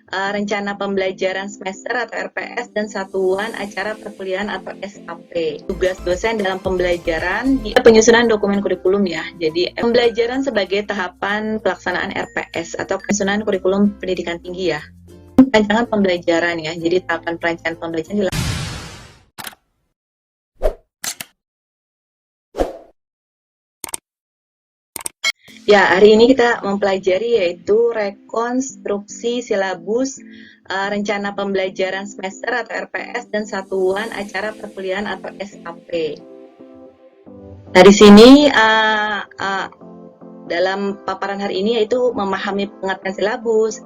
rencana pembelajaran semester atau RPS dan satuan acara perkuliahan atau SAP. Tugas dosen dalam pembelajaran di penyusunan dokumen kurikulum ya. Jadi pembelajaran sebagai tahapan pelaksanaan RPS atau penyusunan kurikulum pendidikan tinggi ya. Rancangan pembelajaran ya. Jadi tahapan perancangan pembelajaran ya, hari ini kita mempelajari yaitu rekonstruksi silabus rencana pembelajaran semester atau RPS dan satuan acara perkuliahan atau SAP. Nah, di sini dalam paparan hari ini yaitu memahami pengertian silabus,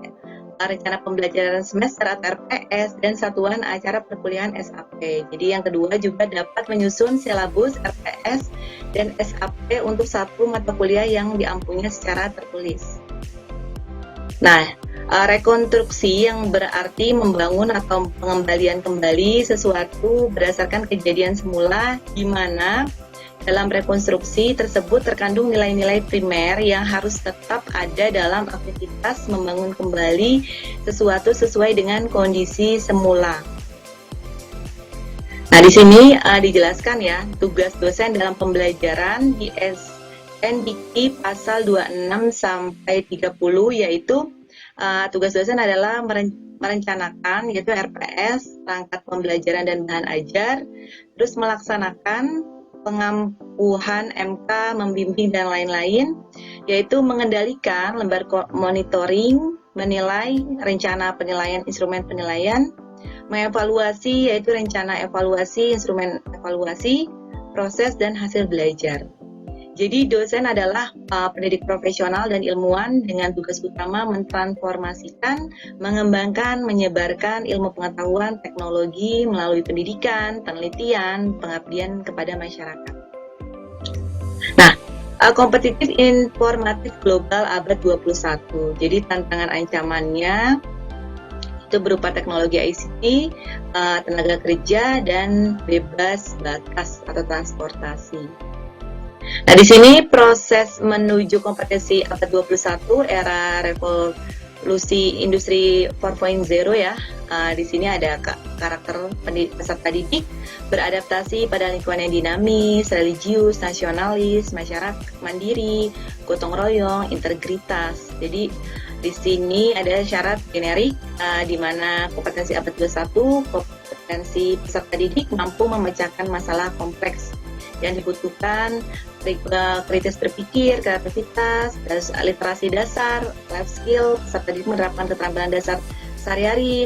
rencana pembelajaran semester atau RPS dan satuan acara perkuliahan SAP. Jadi yang kedua juga dapat menyusun silabus RPS dan SAP untuk satu mata kuliah yang diampunya secara tertulis. Nah, rekonstruksi yang berarti membangun atau pengembalian kembali sesuatu berdasarkan kejadian semula, di mana dalam rekonstruksi tersebut terkandung nilai-nilai primer yang harus tetap ada dalam aktivitas membangun kembali sesuatu sesuai dengan kondisi semula. Nah, di sini dijelaskan ya, tugas dosen dalam pembelajaran di SN pasal 26 sampai 30 yaitu tugas dosen adalah merencanakan yaitu RPS, perangkat pembelajaran dan bahan ajar, terus melaksanakan pengampuhan MK, membimbing dan lain-lain, yaitu mengendalikan lembar monitoring, menilai rencana penilaian instrumen penilaian, mengevaluasi yaitu rencana evaluasi, instrumen evaluasi, proses dan hasil belajar. Jadi dosen adalah pendidik profesional dan ilmuwan dengan tugas utama mentransformasikan, mengembangkan, menyebarkan ilmu pengetahuan, teknologi melalui pendidikan, penelitian, pengabdian kepada masyarakat. Nah, kompetitif informatif global abad 21. Jadi tantangan ancamannya itu berupa teknologi ICT, tenaga kerja, dan bebas batas atau transportasi. Nah, di sini proses menuju kompetensi abad 21 era revolusi industri 4.0 ya. Di sini ada karakter peserta didik beradaptasi pada lingkungan yang dinamis, religius, nasionalis, masyarakat mandiri, gotong royong, integritas. Jadi di sini ada syarat generik di mana kompetensi abad 21, kompetensi peserta didik mampu memecahkan masalah kompleks yang dibutuhkan, kritis berpikir, kreativitas, literasi dasar, life skill, peserta didik menerapkan keterampilan dasar sehari-hari,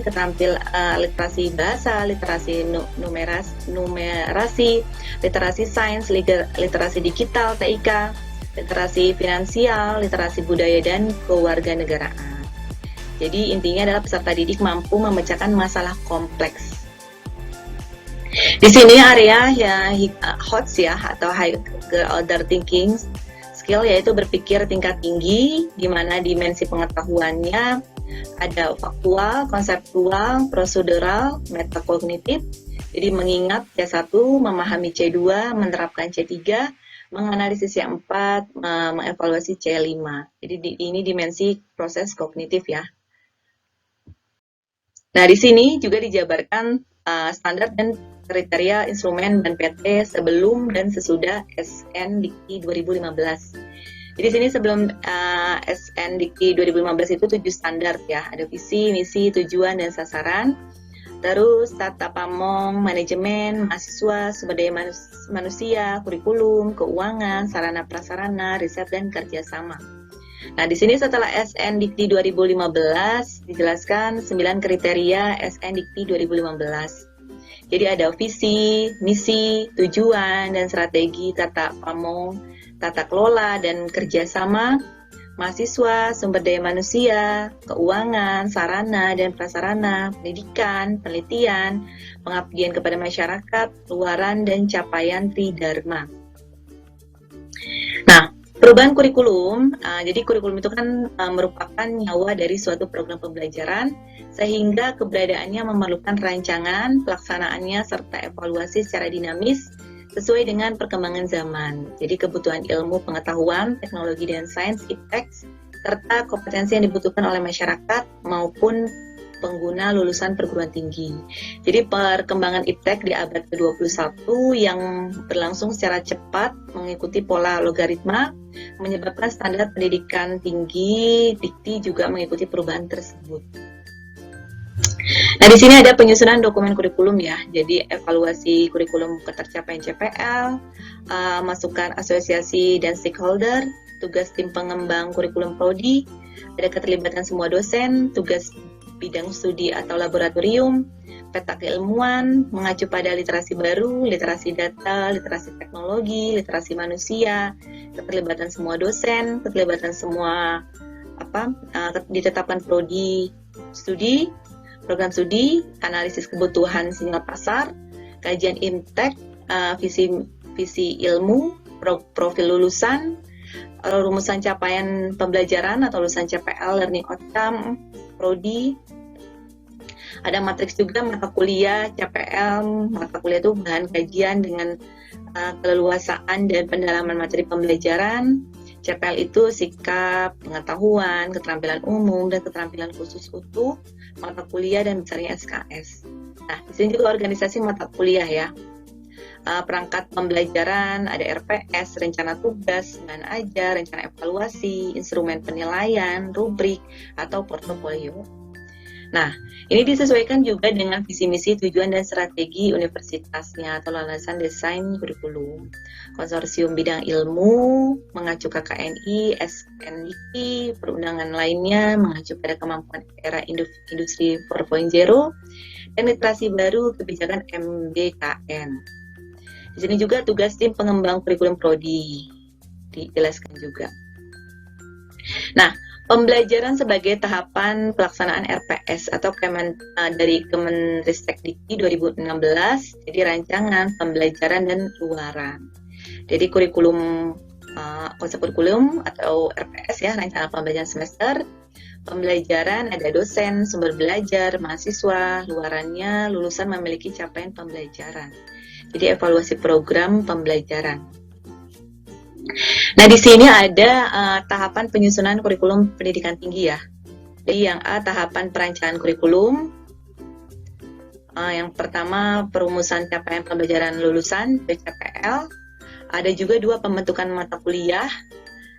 literasi bahasa, literasi numerasi, literasi sains, literasi digital, TIK, literasi finansial, literasi budaya dan kewarganegaraan. Jadi intinya adalah peserta didik mampu memecahkan masalah kompleks. Di sini area yang HOTS ya atau high order thinking skill yaitu berpikir tingkat tinggi, di mana dimensi pengetahuannya ada faktual, konseptual, prosedural, metakognitif. Jadi mengingat C1, memahami C2, menerapkan C3, menganalisis C4, mengevaluasi C5. Jadi ini dimensi proses kognitif ya. Nah, di sini juga dijabarkan standar dan kriteria instrumen dan PT sebelum dan sesudah SN Dikti 2015. Jadi sini sebelum SN Dikti 2015 itu 7 standar ya, ada visi, misi, tujuan dan sasaran. Terus tata pamong, manajemen, mahasiswa, sumber daya manusia, kurikulum, keuangan, sarana prasarana, riset dan kerjasama. Nah, di sini setelah SN Dikti 2015 dijelaskan 9 kriteria SN Dikti 2015. Jadi ada visi, misi, tujuan, dan strategi tata pamong, tata kelola, dan kerjasama, mahasiswa, sumber daya manusia, keuangan, sarana dan prasarana, pendidikan, penelitian, pengabdian kepada masyarakat, luaran, dan capaian tridharma. Nah, perubahan kurikulum, jadi kurikulum itu kan merupakan nyawa dari suatu program pembelajaran, sehingga keberadaannya memerlukan rancangan, pelaksanaannya, serta evaluasi secara dinamis sesuai dengan perkembangan zaman. Jadi kebutuhan ilmu, pengetahuan, teknologi dan sains, IPTEX, serta kompetensi yang dibutuhkan oleh masyarakat maupun pengguna lulusan perguruan tinggi. Jadi perkembangan iptek di abad ke-21 yang berlangsung secara cepat mengikuti pola logaritma menyebabkan standar pendidikan tinggi dikti juga mengikuti perubahan tersebut. Nah, di sini ada penyusunan dokumen kurikulum ya. Jadi evaluasi kurikulum ketercapaian CPL, masukan asosiasi dan stakeholder, tugas tim pengembang kurikulum prodi, ada keterlibatan semua dosen, tugas bidang studi atau laboratorium, peta keilmuan, mengacu pada literasi baru, literasi data, literasi teknologi, literasi manusia, keterlibatan semua dosen, keterlibatan semua ditetapkan prodi studi, program studi, analisis kebutuhan sinyal pasar, kajian iptek, visi ilmu, profil lulusan, rumusan capaian pembelajaran atau lulusan CPL, learning outcome, prodi. Ada matriks juga mata kuliah CPL, mata kuliah itu bahan kajian dengan keleluasaan dan pendalaman materi pembelajaran. CPL itu sikap, pengetahuan, keterampilan umum, dan keterampilan khusus utuh, mata kuliah, dan besarnya SKS. Nah, di sini juga organisasi mata kuliah ya. Perangkat pembelajaran, ada RPS, rencana tugas, bahan ajar, rencana evaluasi, instrumen penilaian, rubrik, atau portofolio. Nah, ini disesuaikan juga dengan visi misi, tujuan, dan strategi universitasnya atau landasan desain kurikulum. Konsorsium bidang ilmu mengacu KKNI, SNDQ, perundangan lainnya mengacu pada kemampuan era industri 4.0, dan literasi baru kebijakan MBKN. Di sini juga tugas tim pengembang kurikulum prodi dijelaskan juga. Nah, pembelajaran sebagai tahapan pelaksanaan RPS atau dari Kemenristek-Dikti 2016, jadi rancangan pembelajaran dan luaran. Jadi kurikulum, konsep kurikulum atau RPS ya, rancangan pembelajaran semester. Pembelajaran ada dosen, sumber belajar, mahasiswa, luarannya lulusan memiliki capaian pembelajaran. Jadi evaluasi program pembelajaran. Nah, di sini ada tahapan penyusunan kurikulum pendidikan tinggi ya. Jadi yang A, tahapan perancangan kurikulum. Yang pertama, perumusan capaian pembelajaran lulusan PCPL. Ada juga 2, pembentukan mata kuliah.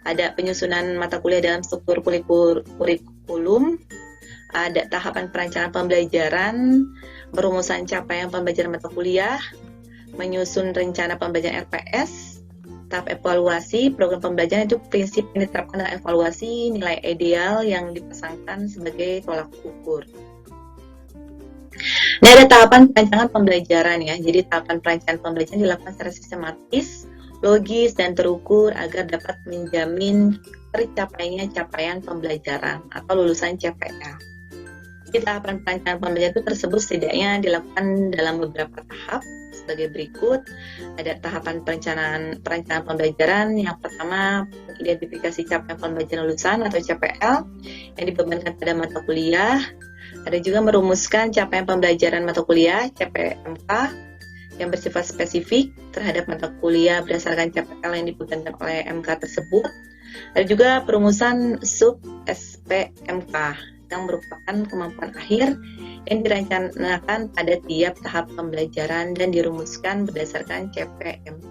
Ada penyusunan mata kuliah dalam struktur kurikulum. Ada tahapan perancangan pembelajaran, perumusan capaian pembelajaran mata kuliah, menyusun rencana pembelajaran RPS, tahap evaluasi, program pembelajaran itu prinsip yang diterapkan dalam evaluasi, nilai ideal yang dipasangkan sebagai tolak ukur. Nah, ada tahapan perancangan pembelajaran ya. Jadi tahapan perancangan pembelajaran dilakukan secara sistematis, logis, dan terukur agar dapat menjamin tercapainya capaian pembelajaran atau lulusan CPL. Jadi tahapan perancangan pembelajaran itu tersebut setidaknya dilakukan dalam beberapa tahap sebagai berikut. Ada tahapan perencanaan pembelajaran. Yang pertama, identifikasi capaian pembelajaran lulusan atau CPL yang dibebankan pada mata kuliah. Ada juga merumuskan capaian pembelajaran mata kuliah CPMK yang bersifat spesifik terhadap mata kuliah berdasarkan CPL yang dibebankan oleh MK tersebut. Ada juga perumusan sub SPMK yang merupakan kemampuan akhir yang direncanakan pada tiap tahap pembelajaran dan dirumuskan berdasarkan CPMK.